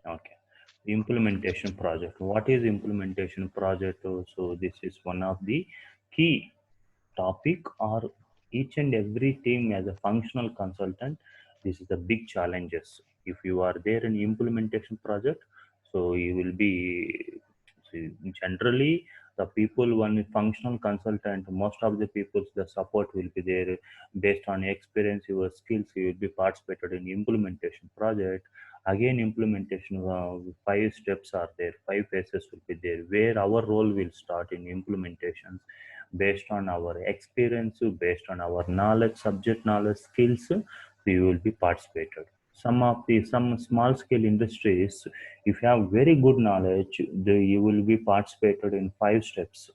Okay. Implementation project. What is implementation project? So this is one of the key topic or each and every team as a functional consultant. This is the big challenges. If you are there in implementation project, so you will be see, generally the people one functional consultant, most of the people the support will be there based on experience, your skills, you will be participated in implementation project. Again implementation, five steps are there, five phases will be there where our role will start in implementations based on our experience, based on our knowledge, subject knowledge, skills, we will be participated. Some small scale industries, if you have very good knowledge, you will be participated in five steps.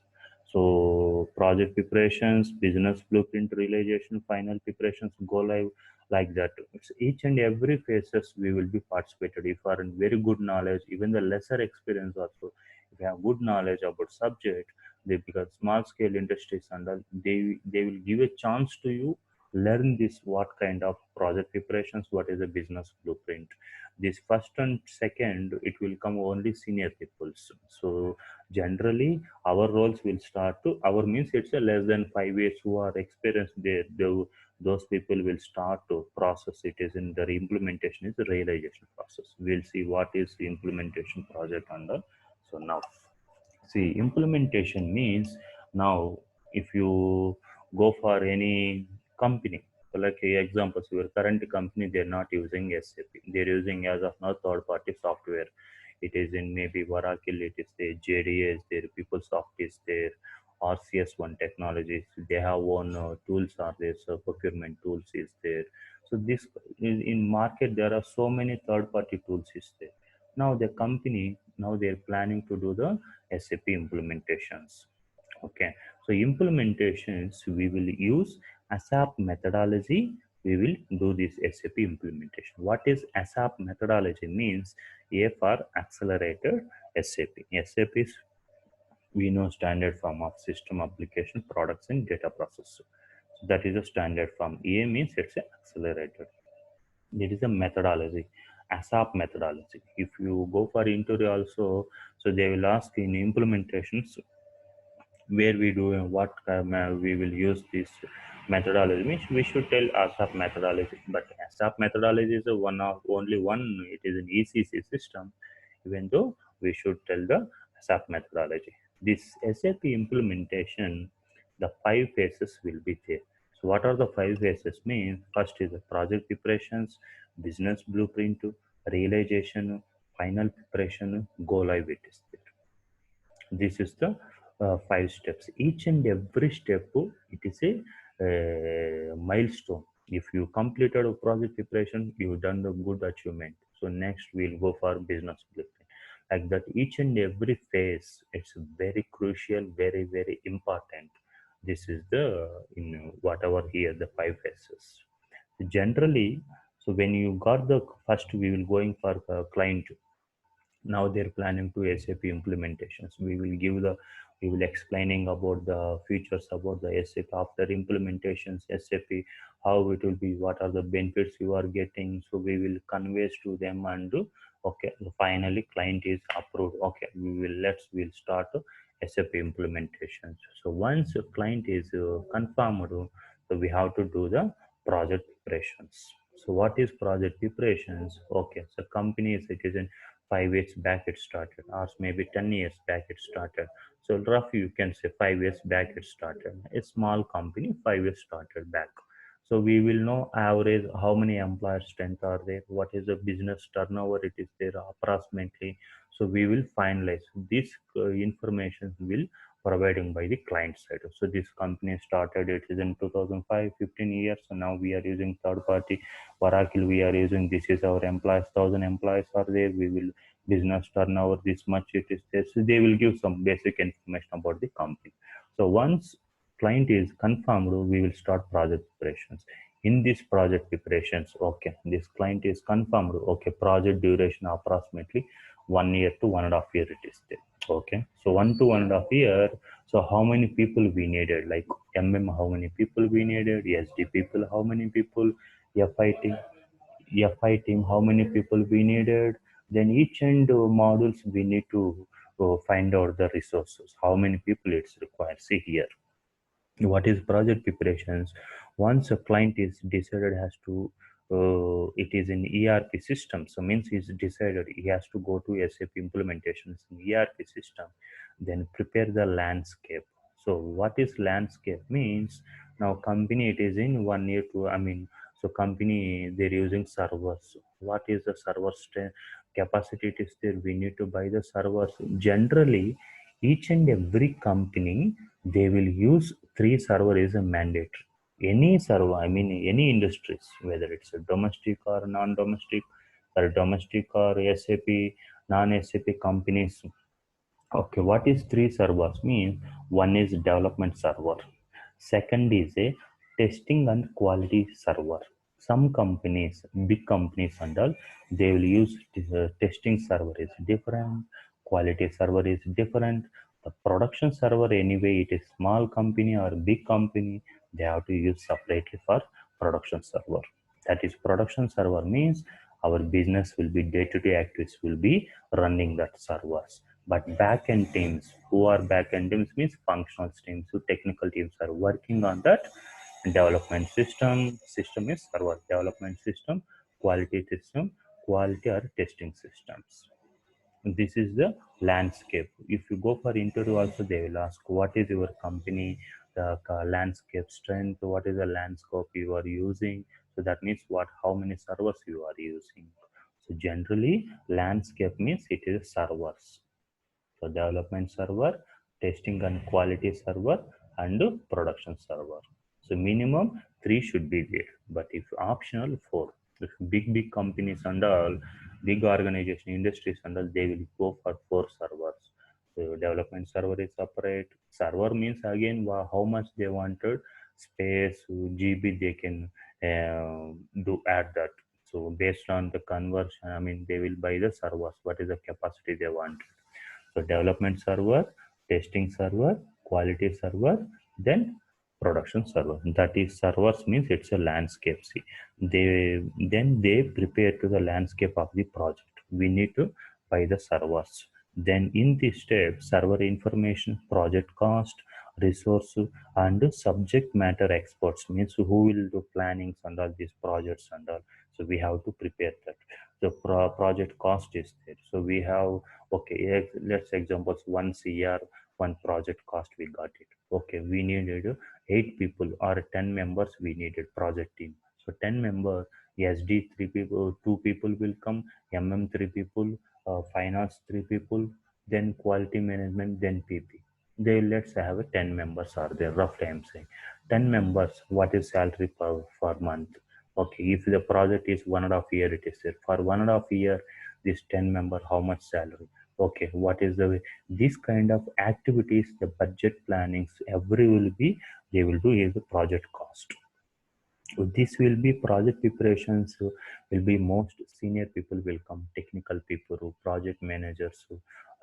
So project preparations, business blueprint realization, final preparations, go live, like that. It's each and every phases we will be participated. If you are in very good knowledge, even the lesser experience also, if you have good knowledge about subject, they because small scale industries and all, they will give a chance to you learn this what kind of project preparations, what is a business blueprint. This first and second it will come only senior peoples. So generally our roles will start to our means it's a less than 5 years who are experienced there. Those people will start to process it is in their implementation is the realization process. We'll see what is the implementation project under. So now see, implementation means now if you go for any company, so like examples, your current company, they're not using SAP. They're using as of now third-party software. It is in maybe Oracle, it is there, JDA is there, PeopleSoft is there, RCS1 Technologies. They have own tools are there, so procurement tools is there. So this in market there are so many third-party tools is there. Now the company now they're planning to do the SAP implementations. Okay, so implementations we will use ASAP methodology. We will do this SAP implementation. What is ASAP methodology means? A for accelerated SAP. SAP is we know standard form of system application products and data process. So that is a standard form. A means it's accelerated. It is a methodology, ASAP methodology. If you go for interview also, so they will ask in implementations where we do and what we will use this methodology. Means we should tell ASAP methodology, but ASAP methodology is a one of only one. It is an ECC system, even though we should tell the ASAP methodology. This SAP implementation, the five phases will be there. So what are the five phases? Means first is the project preparations, business blueprint, realization, final preparation, go live. It is there. This is the five steps. Each and every step, it is a milestone. If you completed a project preparation, you've done the good achievement. So next we'll go for business blueprint. Like that, each and every phase, it's very crucial, very important. This is the in whatever here the five phases. Generally, so when you got the first, we will going for client. Now they're planning to SAP implementations. We will explaining about the features about the SAP after implementations, SAP, how it will be, what are the benefits you are getting. So we will convey to them and do, okay, finally client is approved. Okay, we'll start SAP implementations. So once a client is confirmed, so we have to do the project preparations. So what is project preparations? Okay, so company is citizen 5 years back it started, or maybe 10 years back it started. So roughly you can say 5 years back it started. A small company, 5 years started back. So we will know average how many employer strength are there, what is the business turnover it is there approximately. So we will finalize this information will providing by the client side. So this company started it is in 2005, 15 years. So now we are using third party Oracle. We are using this is our employees, 1,000 employees are there. We will business turnover this much it is there. So they will give some basic information about the company. So once client is confirmed, we will start project preparations. In this project preparations, okay, this client is confirmed, okay, project duration approximately 1 year to 1.5 years it is there. Okay, so 1 to 1.5 year. So how many people we needed? Like how many people we needed? SD people, how many people? FI team, how many people we needed? Then each and modules we need to find out the resources, how many people it's required. See here, what is project preparations. Once a client is decided has to it is in ERP system, so means he's decided he has to go to SAP implementations in ERP system, then prepare the landscape. So what is landscape means, now company it is in 1 year to, I mean, so company they're using servers. What is the server capacity it is there, we need to buy the servers. Generally each and every company they will use three server is a mandate. Any server, I mean any industries, whether it's a domestic or non-domestic, or domestic or SAP, non-SAP companies. Okay, what is three servers mean? One is development server. Second is a testing and quality server. Some companies, big companies and all, they will use testing server is different, quality server is different. The production server anyway, it is small company or big company, they have to use separately for production server. That is production server means our business will be day-to-day activities will be running that servers. But back-end teams, who are back-end teams means functional teams, who technical teams are working on that development system. System is server, development system, system, quality or testing systems. This is the landscape. If you go for interview also, they will ask what is your company, the landscape strength, what is the landscape you are using. So that means what, how many servers you are using. So generally landscape means it is servers. So development server, testing and quality server, and production server. So minimum three should be there, but if optional four. If big companies and all, big organization industries and all, they will go for four servers. So development server is separate. Server means again how much they wanted space, GB they can do add that. So based on the conversion, I mean they will buy the servers. What is the capacity they want? So development server, testing server, quality server, then production server. That is servers means it's a landscape. See, they prepare to the landscape of the project. We need to buy the servers. Then in this step, server information, project cost, resource, and subject matter experts means who will do plannings and all these projects and all. So we have to prepare that. The project cost is there. So we have, okay, let's examples 1 CR, one project cost we got it. Okay, we needed 8 people or 10 members, we needed project team. So 10 member, SD 3 people, 2 people will come, MM 3 people, finance 3 people, then quality management, then PP. They let's have a 10 members are there, roughly I'm saying. 10 members, what is salary per month? Okay, if the project is 1.5 year, it is there. For 1.5 year, this 10 member, how much salary? Okay, what is the way? This kind of activities, the budget plannings, every will be, they will do is the project cost. So this will be project preparations, will be most senior people will come, technical people, project managers,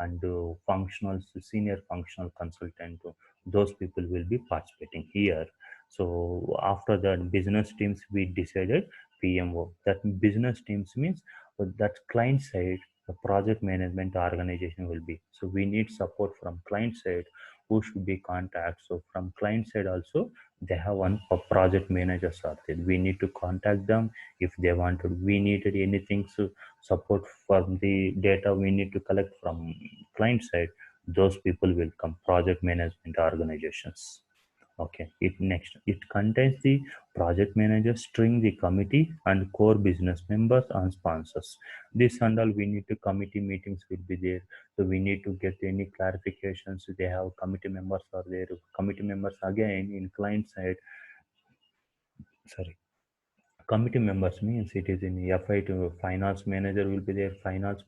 and functional, senior functional consultant. Those people will be participating here. So after that, business teams we decided PMO. That business teams means that client side, the project management organization will be. So we need support from client side, who should be contact. So from client side also they have one project managers are there. We need to contact them if they wanted. We needed anything to support from the data we need to collect from client side. Those people will come, project management organizations. Okay, it next it contains the project manager, string, the committee, and core business members and sponsors. This and all we need to committee meetings will be there. So we need to get any clarifications. They have committee members are there. Committee members again in client side. Sorry, committee members means it is in FI to finance manager will be there, finance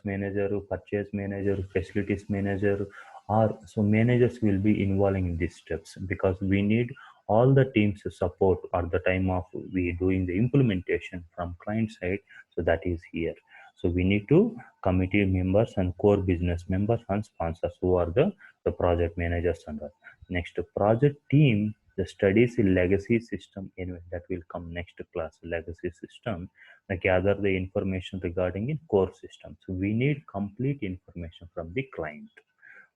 manager, purchase manager, facilities manager, or so managers will be involving in these steps, because we need all the teams to support at the time of we doing the implementation from client side. So that is here. So we need to committee members and core business members and sponsors, who are the project managers and all. Next, project team The studies in legacy system, anyway, that will come next class. Legacy system, gather the information regarding in core system. So we need complete information from the client.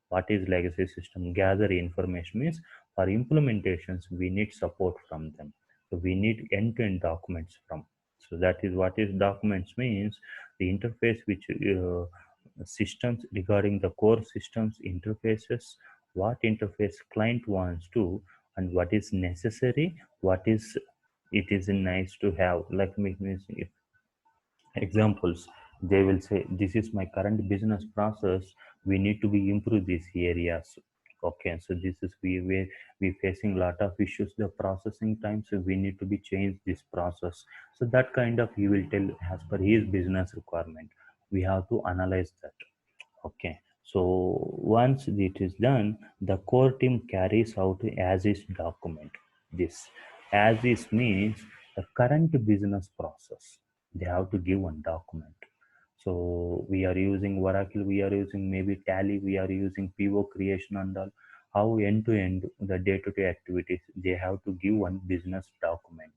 What is legacy system? Gather information means for implementations we need support from them. So we need end-to-end documents from. So that is what is documents means, the interface which systems regarding the core systems interfaces, what interface client wants to, and what is necessary, what is it is nice to have. Like means examples, they will say this is my current business process, we need to be improve these areas. Okay, so this is we facing a lot of issues, the processing time, so we need to be changed this process. So that kind of he will tell as per his business requirement, we have to analyze that. Okay, so once it is done, the core team carries out as is document. This as is means the current business process. They have to give one document. So we are using Oracle, we are using maybe Tally, we are using PO creation and all. How end to end the day-to-day activities, they have to give one business document.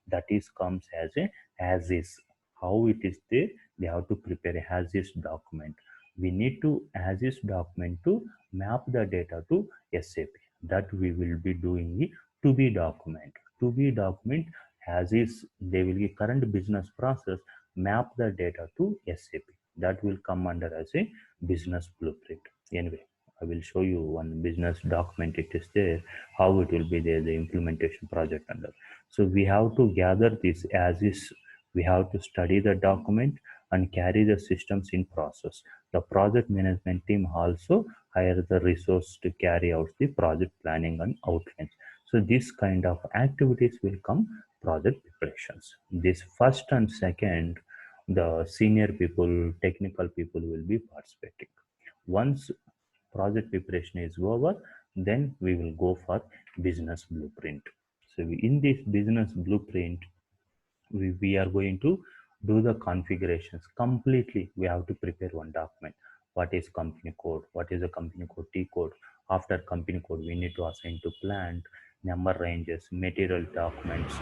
That is comes as a as is. How it is there, they have to prepare a as is document. We need to as is document to map the data to SAP. That we will be doing the to be document. To be document as is, they will be current business process, map the data to SAP. That will come under as a business blueprint. Anyway, I will show you one business document. It is there, how it will be there, the implementation project under. So we have to gather this as is. We have to study the document and carry the systems in process. The project management team also hire the resource to carry out the project planning and outlines. So this kind of activities will come project preparations. This first and second, the senior people, technical people will be participating. Once project preparation is over, then we will go for business blueprint. So in this business blueprint, we are going to do the configurations completely. We have to prepare one document. What is company code, what is the company code T code. After company code, we need to assign to plant number ranges, material documents,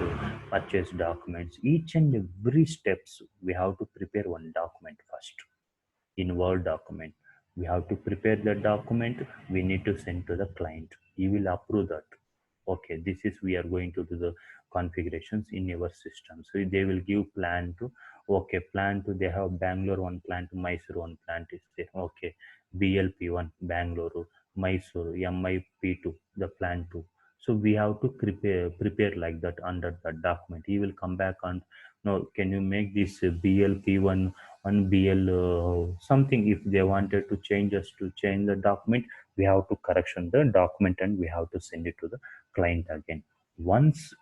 purchase documents, each and every steps. We have to prepare one document first in Word document. We have to prepare the document. We need to send to the client. He will approve that. Okay, this is we are going to do the configurations in your system. So they will give plan to, okay, plan to, they have Bangalore one plant, Mysore one plant is there. Okay, BLP1 Bangalore, Mysore, MIP2 the plant 2. So we have to prepare like that under the document. He will come back and no, can you make this BLP1 on BL something. If they wanted to change us to change the document, we have to correction the document and we have to send it to the client again. Once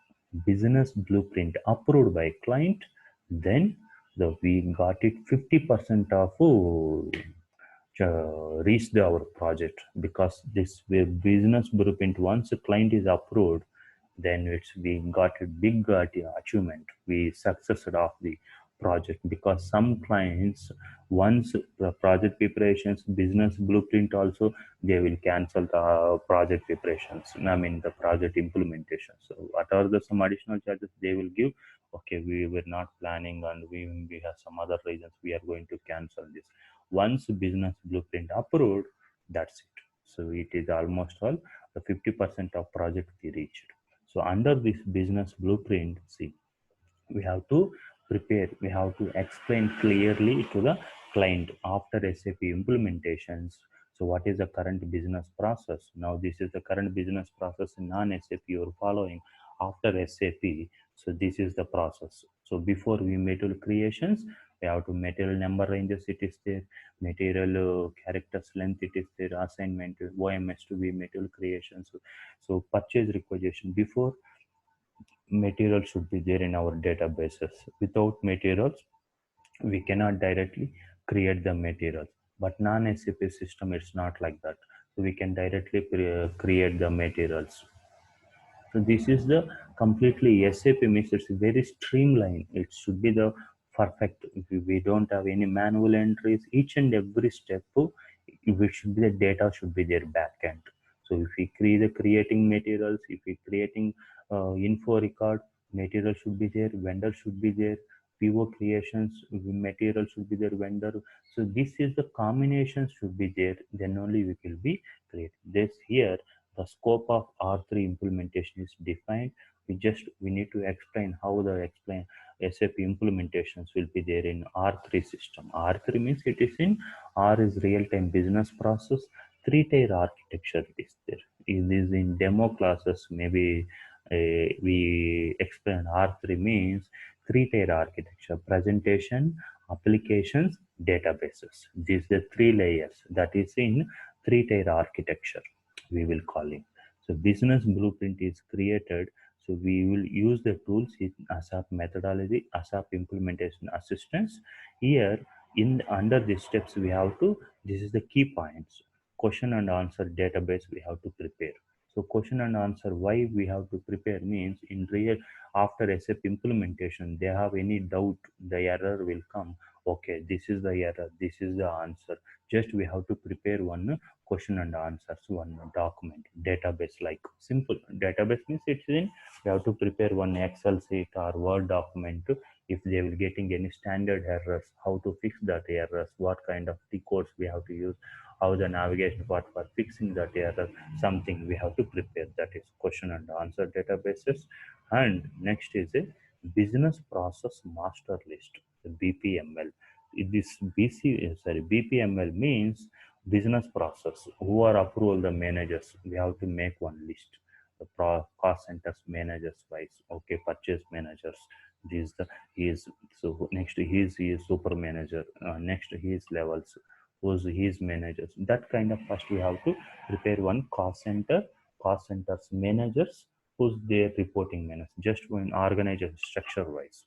business blueprint approved by client, then we got it 50% of reached our project, because this business blueprint, once a client is approved, then it's we got a big achievement. We successed of the project, because some clients, once the project preparations, business blueprint also, they will cancel the project preparations, I mean the project implementation. So what are the some additional charges they will give? Okay, we were not planning and we have some other reasons, we are going to cancel this. Once business blueprint approved, that's it. So it is almost all the 50% of project we reached. So under this business blueprint, see, we have to prepare, we have to explain clearly to the client after SAP implementations. So what is the current business process? Now this is the current business process in non-SAP you're following after SAP. So this is the process. So before we material creations, we have to material number ranges, it is there, material characters length, it is there, assignment, OMS to be material creations. So purchase requisition, before material should be there in our databases. Without materials, we cannot directly create the materials. But non-SAP system, it's not like that. So we can directly create the materials. So this is the completely SAP means it's very streamlined. It should be the perfect. We don't have any manual entries. Each and every step, which should be the data should be their backend. So if we creating materials, if we creating info record, material should be there, vendor should be there, PO creations, material should be there, vendor. So this is the combination should be there. Then only we will be creating this here. The scope of R3 implementation is defined. We need to explain how the explain SAP implementations will be there in R3 system. R3 means it is in R is real-time business process. Three-tier architecture is there. It is in demo classes. Maybe we explain R3 means three-tier architecture: presentation, applications, databases. These are the three layers that is in three-tier architecture. We will call it. So business blueprint is created. So we will use the tools in ASAP methodology, ASAP implementation assistance. Here in under these steps we have to, this is the key points. Question and answer database we have to prepare. So question and answer, why we have to prepare means in real, after SAP implementation they have any doubt, the error will come. Okay, this is the error, this is the answer. Just we have to prepare one question and answers, one document database, like simple database means it's in, we have to prepare one Excel sheet or Word document. If they will getting any standard errors, how to fix that errors, what kind of the codes we have to use, how the navigation part for fixing that error, something we have to prepare. That is question and answer databases. And next is a business process master list, the BPML. This BPML means business process. Who are approval the managers? We have to make one list. The cost centers managers wise. Okay, purchase managers. This the he is, so next he is super manager. Next his levels. Who's his managers? That kind of first we have to prepare one cost centers managers, who's their reporting manager. Just one organization structure wise,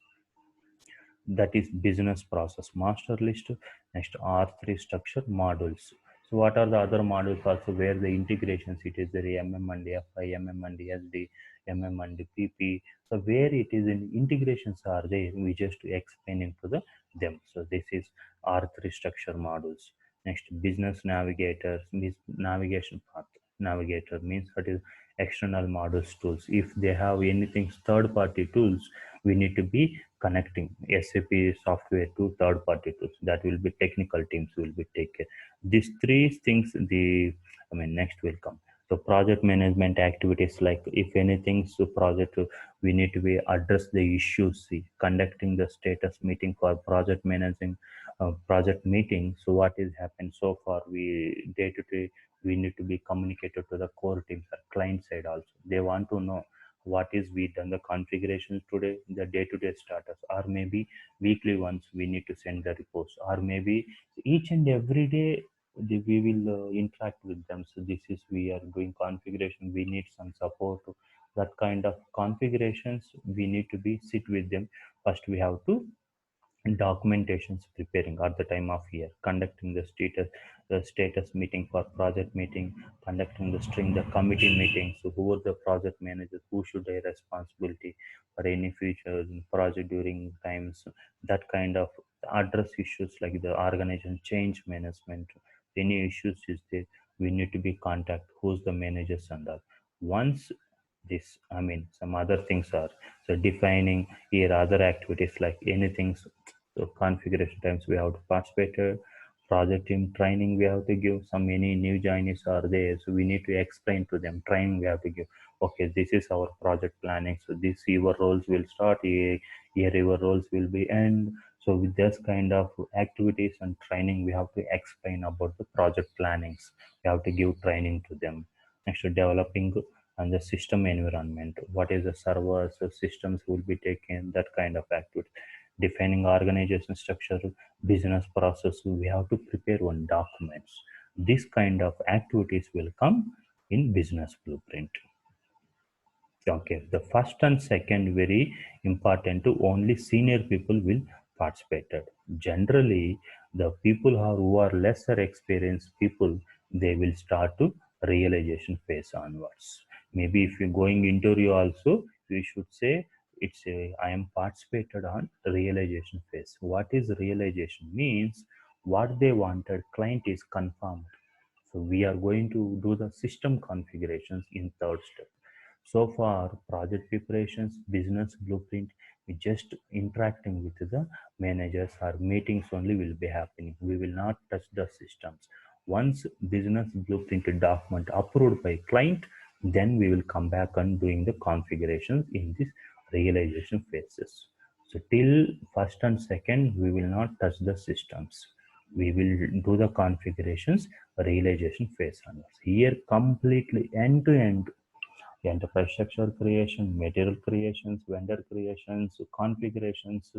that is business process master list. Next R3 structure modules. So what are the other modules also where the integrations, it is the MM and FI, MM and SD, MM and PP. So where it is in integrations are there, we just explaining to them. So this is R3 structure modules. Next business navigators means navigation path. Navigator means that is external modules tools. If they have anything third party tools, we need to be connecting SAP software to third party tools. That will be technical teams will be take care. These three things, next will come. So project management activities, like if anything, so project, we need to be address the issues, see, conducting the status meeting for project managing project meeting. So what is happened so far, we day to day we need to be communicated to the core teams or client side also. They want to know what is we done the configurations today, the day-to-day status, or maybe weekly once we need to send the reports, or maybe each and every day we will interact with them. So this is we are doing configuration, we need some support, that kind of configurations we need to be sit with them. First we have to documentations preparing at the time of year, conducting the status meeting for project meeting, conducting the string the committee meetings. So who are the project managers, who should take responsibility for any features in project during times, that kind of address issues like the organization change management. Any issues is there, we need to be contact who's the managers and all. Once this, some other things are, so defining here other activities like anything. So configuration times we have to participate, project team training we have to give, some any new joinees are there, so we need to explain to them, training we have to give. Okay, this is our project planning, so this your roles will start here your roles will be end. So with this kind of activities and training, we have to explain about the project plannings, we have to give training to them. Next, developing and the system environment, what is the servers, the systems will be taken, that kind of activity. Defining organization structure, business process, we have to prepare one documents. This kind of activities will come in business blueprint. Okay, the first and second very important to only senior people will participate. Generally, the people who are lesser experienced people, they will start to realization phase onwards. Maybe if you're going interview also, we should say it's a I am participated on realization phase. What is realization means? What they wanted, client is confirmed. So we are going to do the system configurations in third step. So far, project preparations, business blueprint, we just interacting with the managers or meetings only will be happening. We will not touch the systems. Once business blueprint document approved by client, then we will come back and doing the configurations in this realization phases. So till first and second, we will not touch the systems. We will do the configurations realization phase onwards. Here completely end to end enterprise structure creation, material creations, vendor creations, configurations,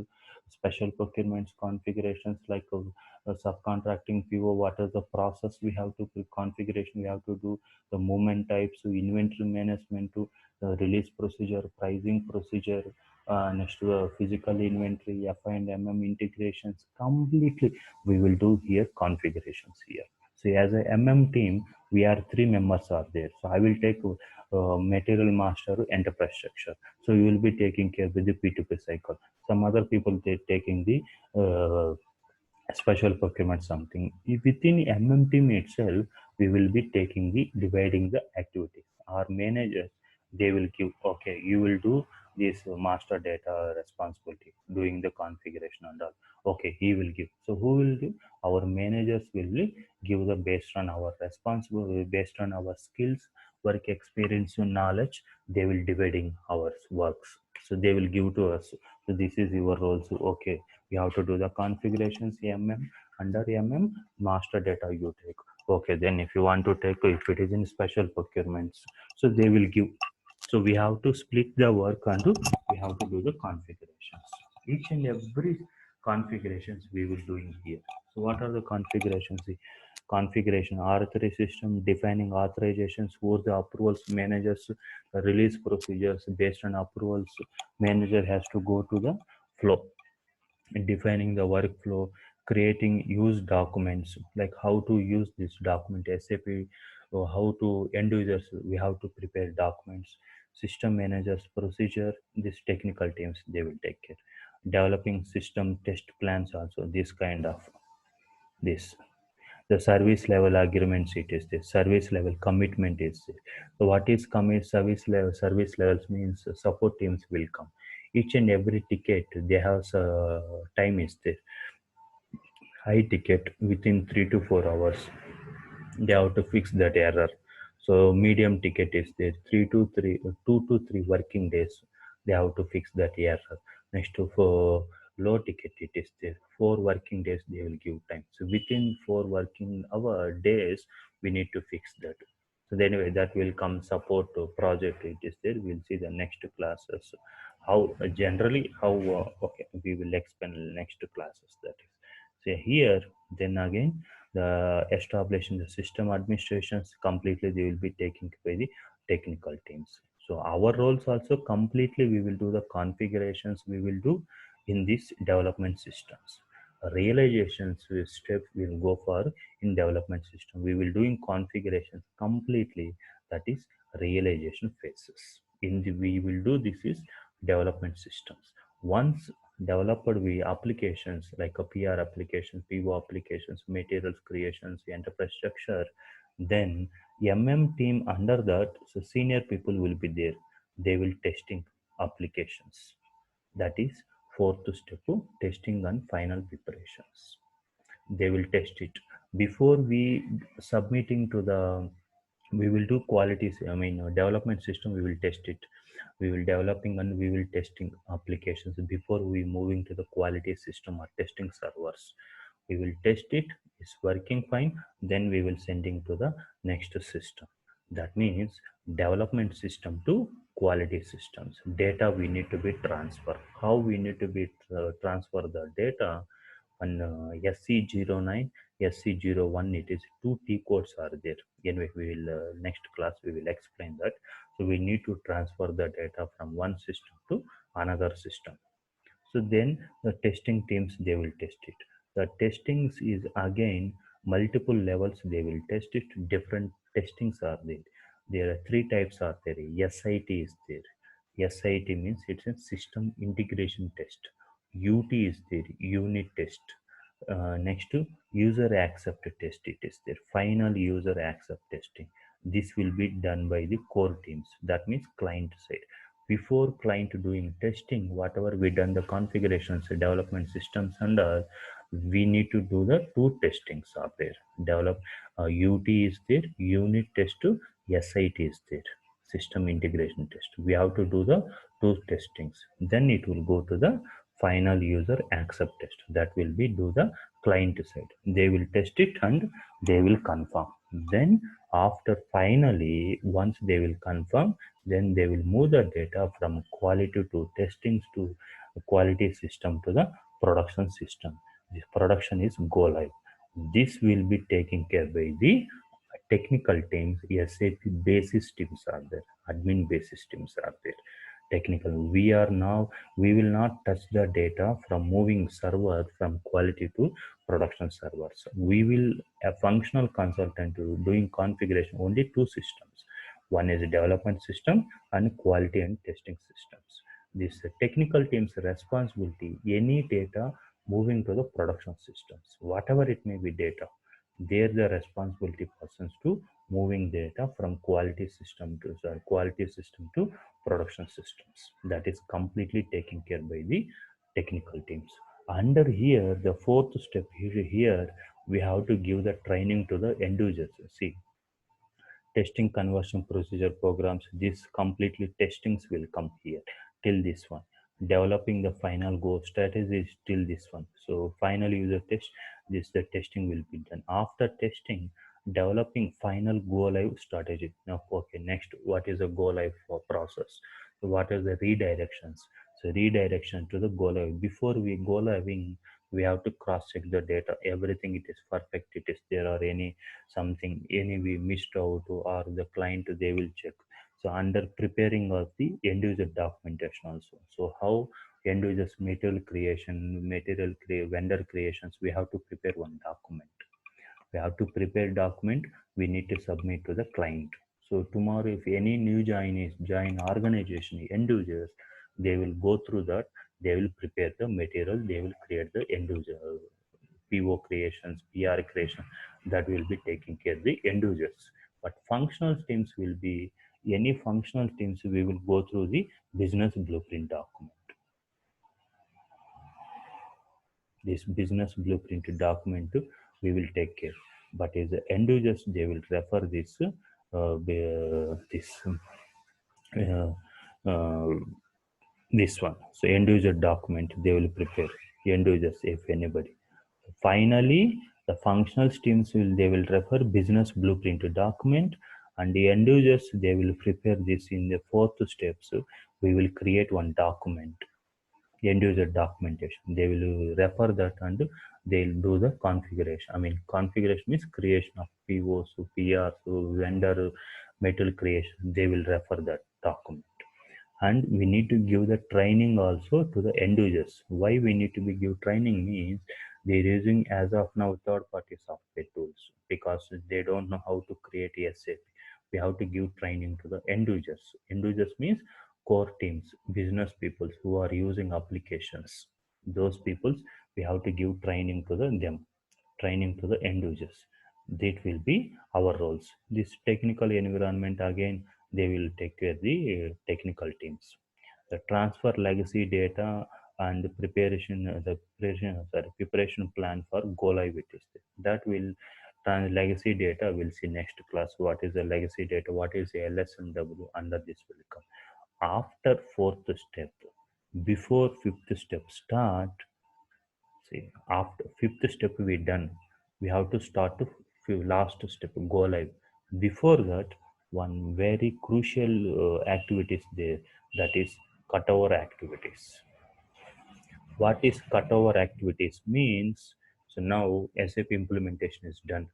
special procurements configurations like subcontracting PO, what is the process we have to configuration, we have to do the movement types, inventory management to release procedure, pricing procedure, next to physical inventory, FI and MM integrations, completely we will do here configurations here. So as a MM team, we are 3 members are there. So I will take material master enterprise structure. So you will be taking care with the P2P cycle. Some other people they taking the uh, special procurement something. Within MM team itself, we will be taking the dividing the activities. Our managers they will give okay, you will do this master data responsibility, doing the configuration and all. Okay, he will give. So who will give? Our managers will be give the based on our responsibility, based on our skills, work experience and knowledge. They will dividing our works. So they will give to us. So this is your role. So okay, you have to do the configurations under master data you take. Okay, then if you want to take, if it is in special procurements, so they will give. So we have to split the work and we have to do the configurations. Each and every configurations we will doing here. So what are the configurations? The configuration R3 system defining authorizations, who the approvals managers, release procedures based on approvals. Manager has to go to the flow, defining the workflow, creating use documents, like how to use this document, SAP, or how to end users, we have to prepare documents, system managers, procedure, these technical teams, they will take care. Developing system test plans also, this kind of this. The service level agreements, it is the service level commitment is there. So what is commit service level? Service levels means support teams will come. Each and every ticket they have time is there. High ticket within 3 to 4 hours they have to fix that error. So medium ticket is there 2 to 3 working days they have to fix that error. Next to for low ticket it is there 4 working days they will give time. So within 4 working hour days we need to fix that. So anyway that will come support to project it is there. We'll see the next classes how generally how okay we will explain next classes that is. So here then again the establishing the system administrations completely they will be taken by the technical teams. So our roles also completely we will do the configurations we will do in these development systems. Realizations will step will go for in development system. We will doing configurations completely, that is realization phases. In the we will do this is development systems. Once developed we applications like a PR applications, PO applications, materials creations, enterprise structure, then MM team under that, so senior people will be there. They will testing applications. That is fourth step testing and final preparations. They will test it before we submitting to the we will do qualities development system we will test it. We will developing and we will testing applications before we moving to the quality system or testing servers. We will test it, it's working fine, then we will sending to the next system. That means development system to quality systems. Data we need to be transfer. How we need to be transfer the data on SC09, SC01, it is two T codes are there. Anyway, we will next class we will explain that. So we need to transfer the data from one system to another system. So then the testing teams they will test it. The testings is again multiple levels they will test it. Different testings are there. There are three types are there. SIT is there. SIT means it's a system integration test. UT is there, unit test. Next, user accept test, it is there. Final user accept testing. This will be done by the core teams. That means client side. Before client doing testing, whatever we done the configurations, development systems, and we need to do the two testings are there. Develop UT is there, unit test to SIT is there. System integration test. We have to do the two testings. Then it will go to the final user accept test. That will be do the client side. They will test it and they will confirm. Then after finally, once they will confirm, then they will move the data from quality to testings to quality system to the production system. This production is go live. This will be taken care by the technical teams. SAP basis teams are there, admin basis teams are there. Technical, we will not touch the data from moving server from quality to production servers. We will a functional consultant doing configuration only two systems. One is development system and quality and testing systems. This technical team's responsibility, any data moving to the production systems, whatever it may be data, they're the responsibility persons to moving data from quality system to production systems. That is completely taken care by the technical teams. Under here, the fourth step here, we have to give the training to the end users. See, testing conversion procedure programs, this completely testings will come here till this one. Developing the final go strategy is till this one. So final user test, this the testing will be done. After testing, developing final go live strategy. Now okay, next, what is a go live for process? So what are the redirections? So redirection to the go live. Before we go living, we have to cross check the data, everything it is perfect, it is there or any something any we missed out, or the client they will check. So under preparing of the end user documentation also. So how end users material creation, vendor creations, we have to prepare one document. We have to prepare document, we need to submit to the client. So tomorrow if any new join organization end users, they will go through that, they will prepare the material, they will create the end user PO creations, PR creation, that will be taking care of the end users. But functional teams will be any functional teams, we will go through the business blueprint document. This business blueprint document we will take care. But as the end users, they will refer this uh, uh, this one. So end user document they will prepare, end users if anybody. Finally, the functional teams will they will refer business blueprint document, and the end users they will prepare this in the fourth step. So we will create one document, end user documentation. They will refer that and they'll do the configuration. I mean, configuration means creation of POs, PRs, vendor metal creation. They will refer that document. And we need to give the training also to the end users. Why we need to be give training means they're using as of now third party software tools because they don't know how to create SAP. We have to give training to the end users. End users means core teams, business people who are using applications. Those people we have to give training to them, training to the end users. That will be our roles. This technical environment again, they will take care the technical teams. The transfer legacy data and preparation plan for go live it is there. That will legacy data. We'll see next class. What is the legacy data? What is the LSMW? Under this will come after fourth step. Before fifth step start, see, after fifth step we done, we have to start to last step go live. Before that, one very crucial activities there, that is cutover activities. What is cutover activities means? So now SAP implementation is done.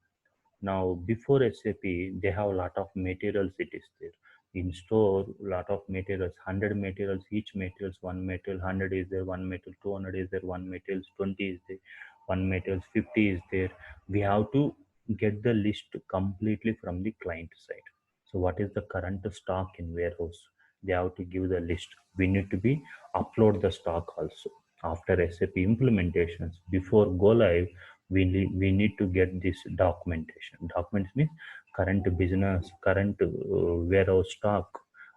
Now before SAP they have a lot of materials, it is there in store, lot of materials, 100 materials, each materials one material, 100 is there one material, 200 is there one materials, 20 is there one materials, 50 is there. We have to get the list completely from the client side. So what is the current stock in warehouse, they have to give the list. We need to be upload the stock also. After SAP implementations, before go live, we need to get this documentation. Documents means current business, current warehouse stock,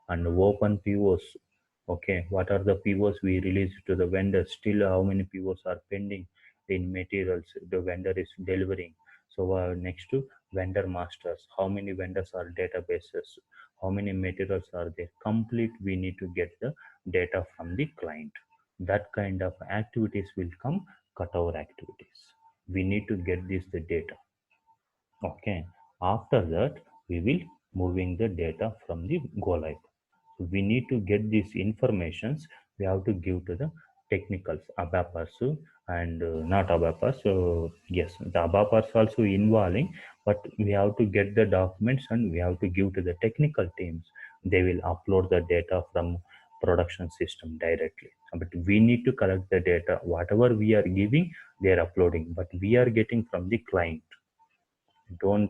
and open POs. Okay, what are the POs we release to the vendor? Still, how many POs are pending in materials the vendor is delivering? So next to vendor masters, how many vendors are databases? How many materials are there? Complete, we need to get the data from the client. That kind of activities will come cutover activities. We need to get this the data. Okay. After that, we will moving the data from the go live. So we need to get these informations. We have to give to the technicals, ABAPers and not ABAPers. So yes, the ABAPers also involving, but we have to get the documents and we have to give to the technical teams. They will upload the data from production system directly. But we need to collect the data. Whatever we are giving, they are uploading, but we are getting from the client. Don't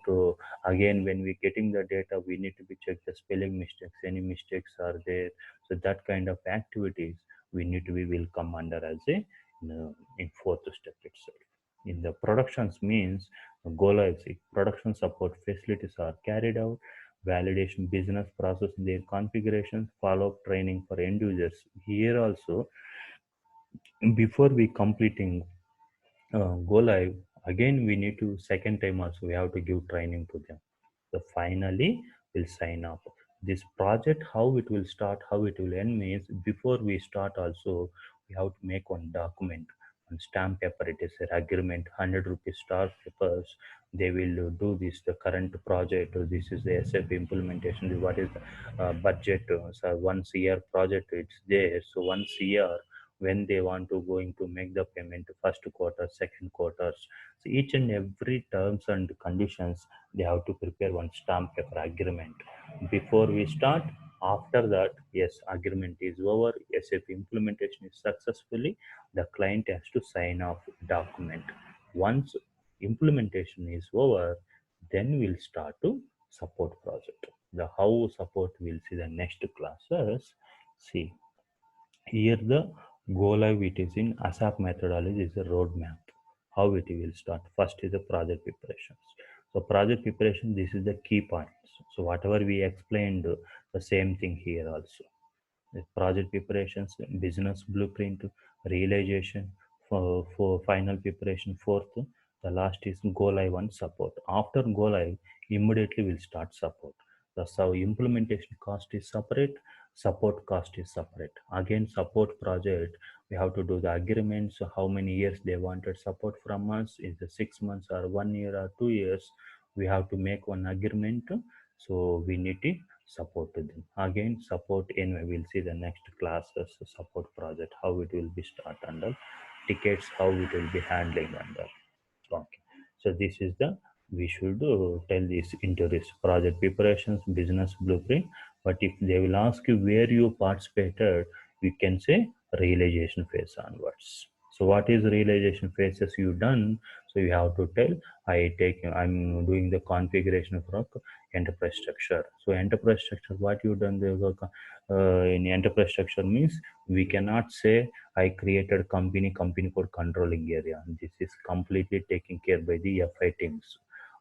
again, when we getting the data, we need to be check the spelling mistakes, any mistakes are there. So that kind of activities we need to be will come under as a in fourth step itself. In the productions means go live, see, production support facilities are carried out, validation business process their configurations, follow up training for end users. Here also, before we completing go live, again we need to second time also we have to give training to them. So finally we'll sign up this project. How it will start, how it will end means, before we start also we have to make one document on stamp paper. It is an agreement, 100 rupees star papers. They will do this the current project. This is the SAP implementation, what is the budget. So once a year project it's there, so once a year when they want to going to make the payment, first quarter, second quarters. So each and every terms and conditions, they have to prepare one stamp paper agreement before we start. After that, yes, agreement is over, SAP implementation is successfully, the client has to sign off document. Once implementation is over, then we'll start to support project. The how support we'll see the next classes. See, here the go live, it is in ASAP methodology is a roadmap. How it will start. First is the project preparations. So project preparation, this is the key points. So whatever we explained, the same thing here also. The project preparations, business blueprint, realization for final preparation. Fourth, the last is go live and support. After go live, immediately we'll start support. That's how implementation cost is separate, support cost is separate. Again, support project, we have to do the agreements, how many years they wanted support from us, is the 6 months or 1 year or 2 years. We have to make one agreement. So we need to support to them. Again, support in we'll see the next classes, support project, how it will be start under tickets, how it will be handling under. Okay. So this is the we should tell this into this project preparations, business blueprint. But if they will ask you where you participated, we can say realization phase onwards. So what is realization phases you done? So you have to tell I'm doing the configuration for enterprise structure. So enterprise structure, what you done there in enterprise structure means we cannot say I created company code controlling area. This is completely taken care by the FI teams.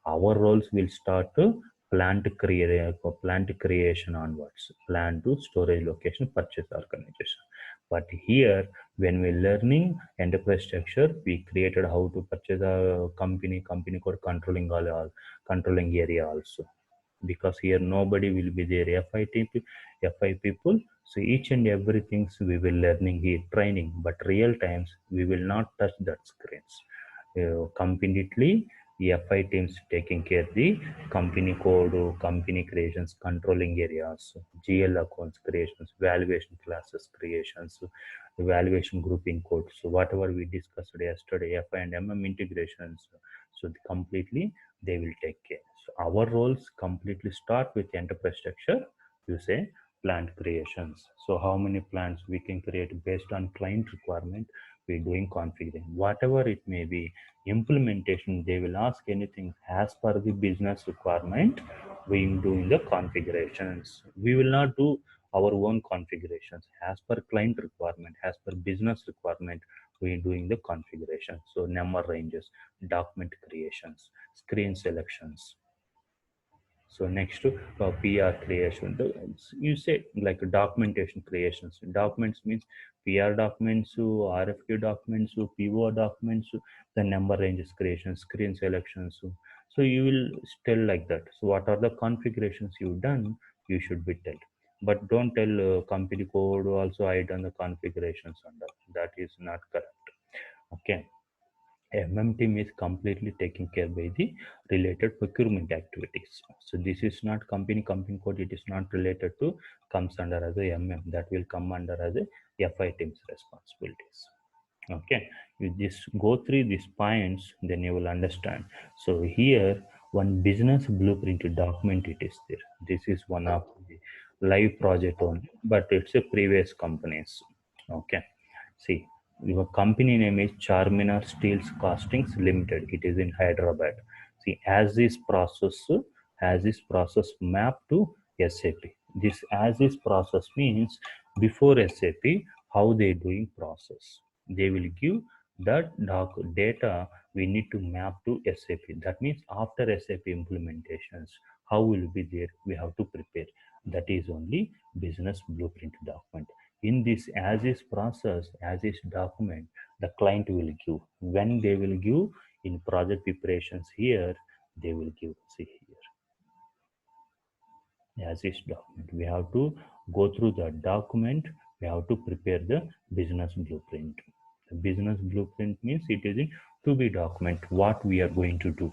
Our roles will start to plant creation onwards, plan to storage location, purchase organization. But here, when we learning enterprise structure, we created how to purchase a company code controlling area also, because here nobody will be there, FI people. So each and everything we will learning here training, but real times we will not touch that screens. Completely FI teams taking care the company code, company creations, controlling areas, GL accounts creations, valuation classes creations, valuation grouping codes. So whatever we discussed yesterday, FI and integrations, so completely they will take care. So our roles completely start with enterprise structure. You say plant creations. So how many plants we can create based on client requirement, we're doing configuring. Whatever it may be, implementation, they will ask anything as per the business requirement, we doing the configurations. We will not do our own configurations as per client requirement, as per business requirement. We doing the configuration. So number ranges, document creations, screen selections. So next to PR creation, you say like documentation creations. Documents means PR documents, RFQ documents, PO documents, the number ranges creation, screen selections. So you will tell like that. So what are the configurations you've done? You should be tell, but don't tell company code. Also, I done the configurations on that. That is not correct. Okay. MM team is completely taken care by the related procurement activities. So this is not company code. It is not related to comes under as a MM. That will come under as a FI team's responsibilities. Okay, you just go through these points, then you will understand. So here, one business blueprint document it is there. This is one of the live project only, but it's a previous companies. Okay, see, your company name is Charminar Steels Castings Limited. It is in Hyderabad. See, as this process map to SAP. This as is process means before SAP, how they doing process. They will give that data we need to map to SAP. That means after SAP implementations, how will be there? We have to prepare. That is only business blueprint document. In this as is process, as is document, the client will give. When they will give in project preparations here, they will give. See here, as is document. We have to go through the document. We have to prepare the business blueprint. The business blueprint means it is in to be document what we are going to do.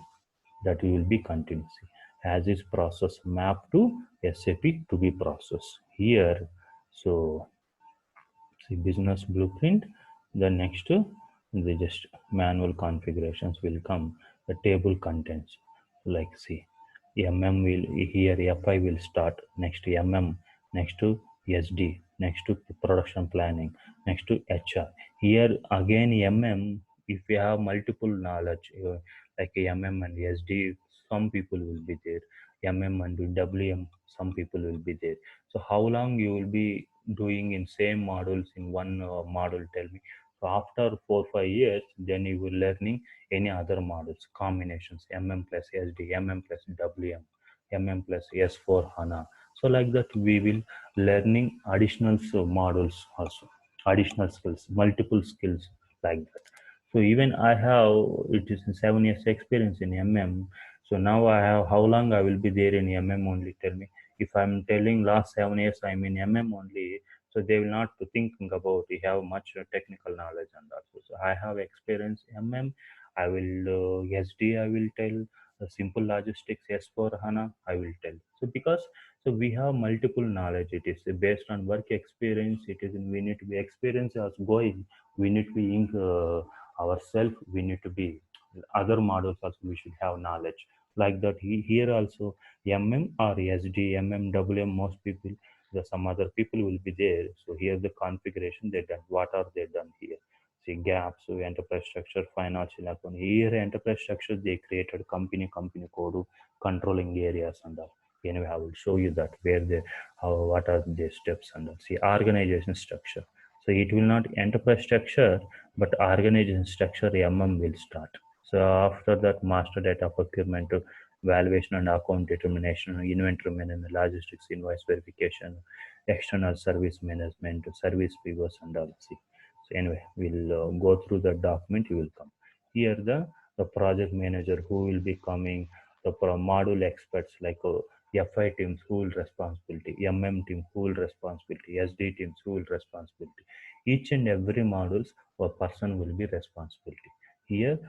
That we will be continuously as is process map to SAP to be process here. So see business blueprint. The next the just manual configurations will come. The table contents like see mm will here fi will start, next to next to sd, next to production planning, next to hr. Here again if you have multiple knowledge like and sd, some people will be there. And wm, some people will be there. So how long you will be doing in same models in one model, tell me. So after 4 5 years, then you will learning any other models combinations, plus sd, plus wm, plus s4 hana. So like that we will learning additional models also, additional skills, multiple skills like that. So even I have, it is 7 years experience in so now I have, how long I will be there in only, tell me. If I'm telling last 7 years I'm in only, so they will not thinking about you have much technical knowledge and that. So I have experience I will sd I will tell, simple logistics s4 hana I will tell. So because so we have multiple knowledge, it is based on work experience. It is we need to be experienced as going, we need to be ourselves, we need to be other models also, we should have knowledge like that. Here also or sd most people, the some other people will be there. So here the configuration they done, what are they done here. See gaps, so enterprise structure, financial account. Here enterprise structure they created company code, controlling areas and all. Anyway, I will show you that where they how what are the steps and all. See organization structure. So it will not enterprise structure, but organization structure will start. So after that, master data procurement, valuation and account determination, inventory management, logistics, invoice verification, external service management, service figures and all. See. So anyway, we'll go through the document. You will come here. The project manager who will be coming, the module experts like FI teams who will responsibility, team who will responsibility, SD teams who will responsibility. Each and every modules a person will be responsibility. Here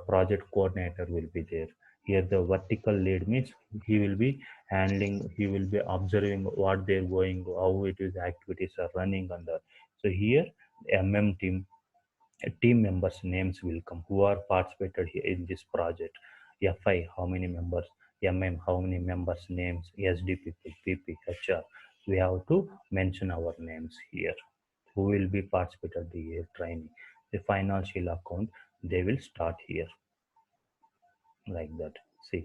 project coordinator will be there. Here the vertical lead means he will be handling, he will be observing what they're going, how it is activities are running on the. So here team members names will come who are participated here in this project. FI how many members, how many members names, SD people, PP, HR. We have to mention our names here. Who will be participated the training. The financial account they will start here like that. See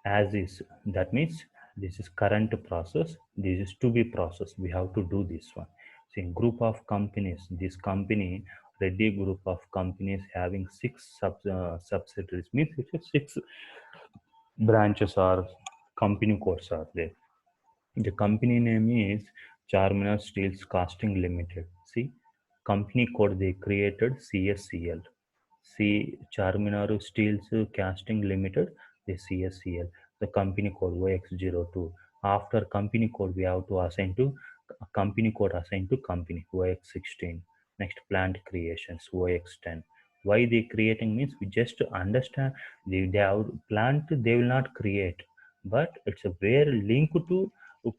as is, that means This is current process. This is to be process. We have to do this one. See, group of companies. This company, Reddy group of companies having six subsidiaries means it is six branches or company codes are there. The company name is Charminar Steels Casting Limited. See, company code they created CSCL. See, Charminar Steels Casting Limited, the CSCL. The company code YX02. After company code, we have to assign to company code assigned to company YX16. Next, plant creations YX10. Why they creating means we just understand they have plant they will not create, but it's a very link to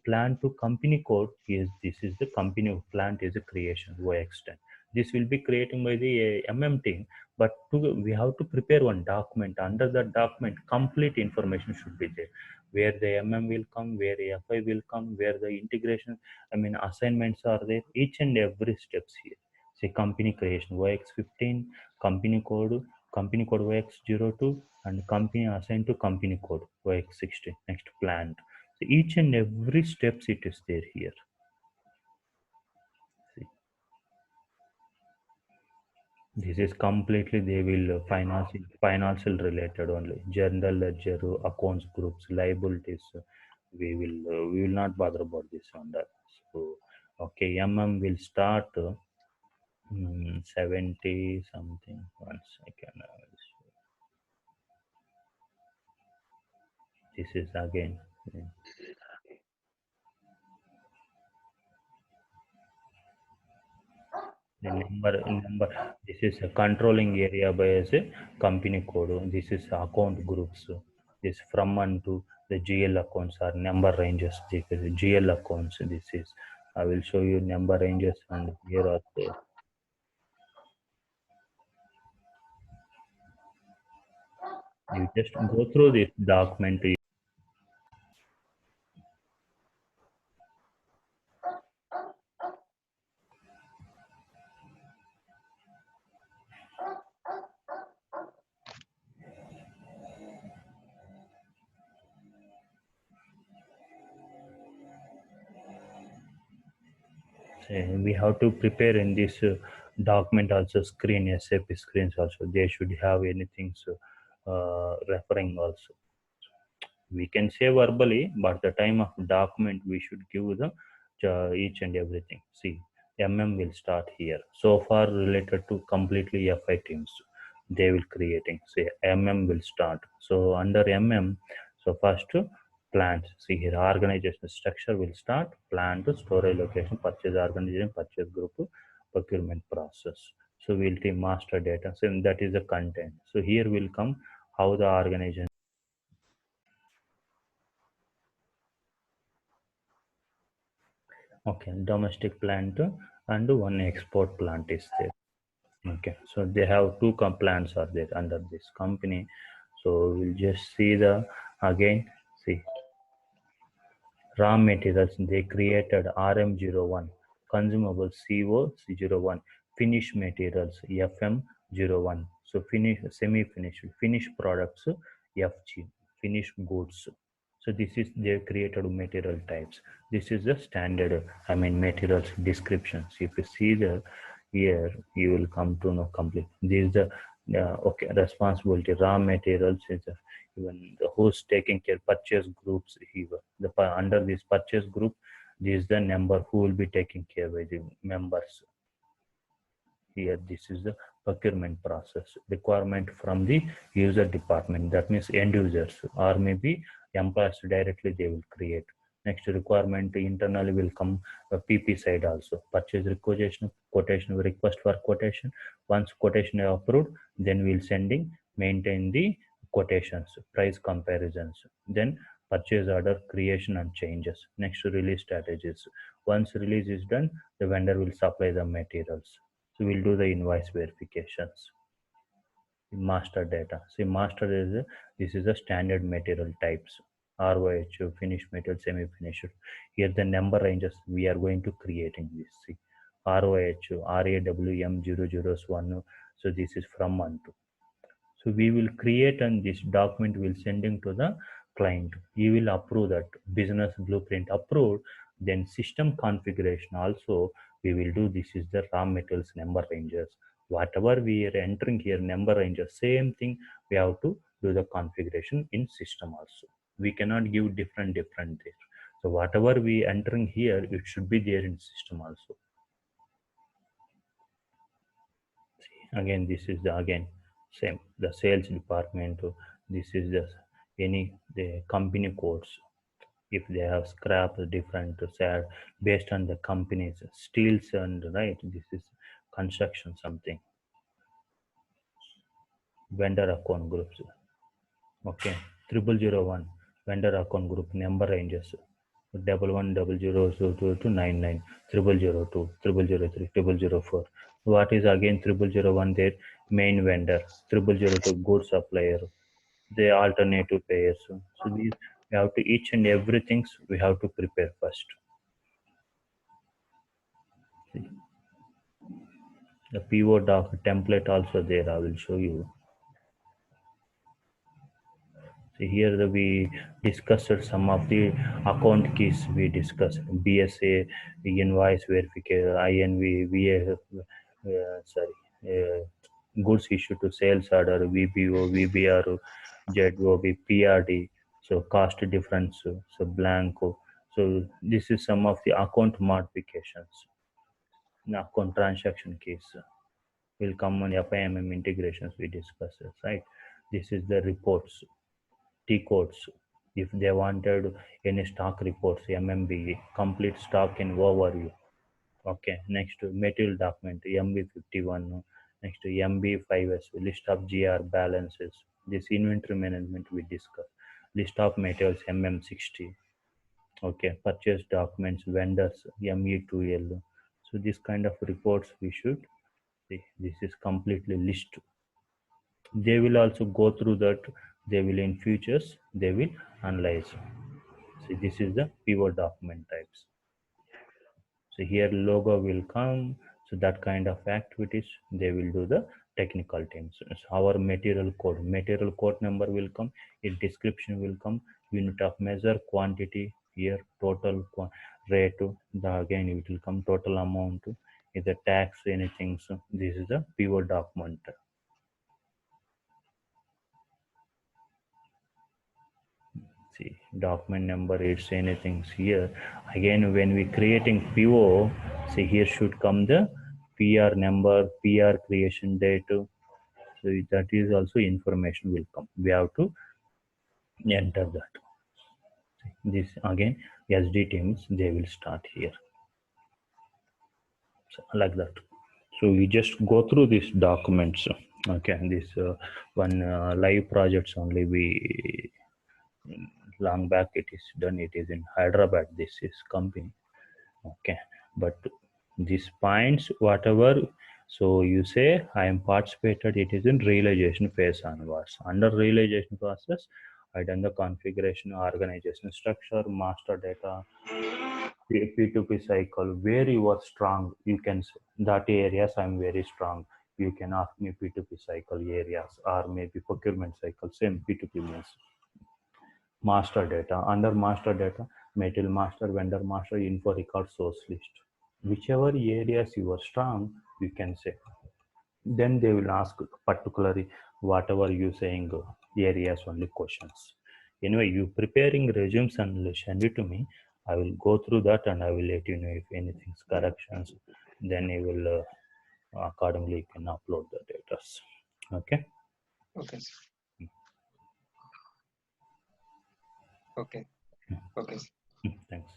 plant to company code is this is the company of plant is a creation YX10. This will be creating by the team, but we have to prepare one document. Under that document complete information should be there, where the will come, where FI will come, where the integration assignments are there, each and every steps here. Say company creation YX15, company code YX02, and company assigned to company code YX16. Next plant. So each and every steps it is there here. See, this is completely they will financial related only. General ledger, accounts groups, liabilities. We will not bother about this on that. So okay, will start 70 something. One second. This is again. The number this is a controlling area by as a company code. This is account groups. This from and to the GL accounts are number ranges. This is GL accounts. This is I will show you number ranges and here also. You just go through this document. We have to prepare in this document also screen SAP screens also they should have anything so referring also we can say verbally but the time of document we should give the each and everything. See, will start here so far related to completely FI teams they will creating say will start so under so first plants. See here, organization structure will start, plant, storage location, purchase organization, purchase group, procurement process. So we'll take master data. So that is the content. So here will come how the organization. Okay, domestic plant and one export plant is there. Okay, so they have two plants are there under this company. So we'll just see the again. See raw materials they created RM01, consumables CO01, finished materials FM01. So finish semi-finished finished products FG, finished goods. So this is they created material types. This is the standard materials descriptions. If you see the here you will come to know complete. This is the okay responsibility raw materials is even the who's taking care purchase groups here the under this purchase group this is the number who will be taking care by the members here. This is the procurement process requirement from the user department, that means end users or maybe employees directly they will create. Next requirement internally will come PP side also, purchase quotation request for quotation. Once quotation is approved then we'll sending maintain the quotations price comparisons, then purchase order creation and changes. Next release strategies, once release is done the vendor will supply the materials. So we'll do the invoice verifications. Master data. See, master is this is a standard material types. ROH, finished material, semi-finished. Here the number ranges we are going to creating this. See, ROH, RAM001. So this is from 1 to. So we will create and this document will sending to the client. You will approve that business blueprint approved. Then system configuration also we will do. This is the raw materials number ranges. Whatever we are entering here, number ranges, same thing we have to do the configuration in system also. We cannot give different there. So whatever we entering here, it should be there in system also. Again, this is the again same the sales department. This is the company codes. If they have scrap different side based on the companies steels and right, this is construction something. Vendor account groups. Okay, 0001 vendor account group number ranges 1100 0002 0003 004. What is again 0001? Their main vendor. 0002 goods supplier. The alternative payers. So these we have to each and everything we have to prepare first. See, the PO doc template also there. I will show you. So here we discussed some of the account keys we discussed. BSA, invoice verification, INV, VA, goods issued to sales order, VBO, VBR, ZOB, PRD, so cost difference, so blanco. So this is some of the account modifications. Now, account transaction keys will come on FIMM integrations we discussed, right? This is the reports. T codes. If they wanted any stock reports, MMBE, complete stock and overview. Okay, next material document, MB51. Next MB5S, list of GR balances. This inventory management we discussed. List of materials, MM60. Okay, purchase documents, vendors, ME2L. So this kind of reports we should see. This is completely list. They will also go through that. They will in futures they will analyze. See, this is the pivot document types. So here logo will come. So that kind of activities they will do the technical teams. So our material code number will come. Its description will come. Unit of measure, quantity here, total rate. The again it will come total amount. Is the tax anything? So this is the pivot document. See, document number, it's anything here. Again, when we creating PO, see here should come the PR number, PR creation date. So that is also information will come. We have to enter that. This again, SD teams, they will start here. So, like that. So we just go through these documents. Okay, this one live projects only we long back it is done. It is in Hyderabad. This is company. Okay, but these points whatever, so you say I am participated, it is in realization phase onwards. Under realization process I done the configuration, organization structure, master data, P2P cycle. Where you are strong, you can say that areas I'm very strong. You can ask me P2P cycle areas or maybe procurement cycle, same P2P means. Master data, under master data, material master, vendor master, info record, source list. Whichever areas you are strong, you can say. Then they will ask particularly whatever you saying areas only questions. Anyway, you preparing resumes and send it to me. I will go through that and I will let you know if anything's corrections. Then you will accordingly you can upload the data. Okay. Okay. Okay. Okay. Thanks.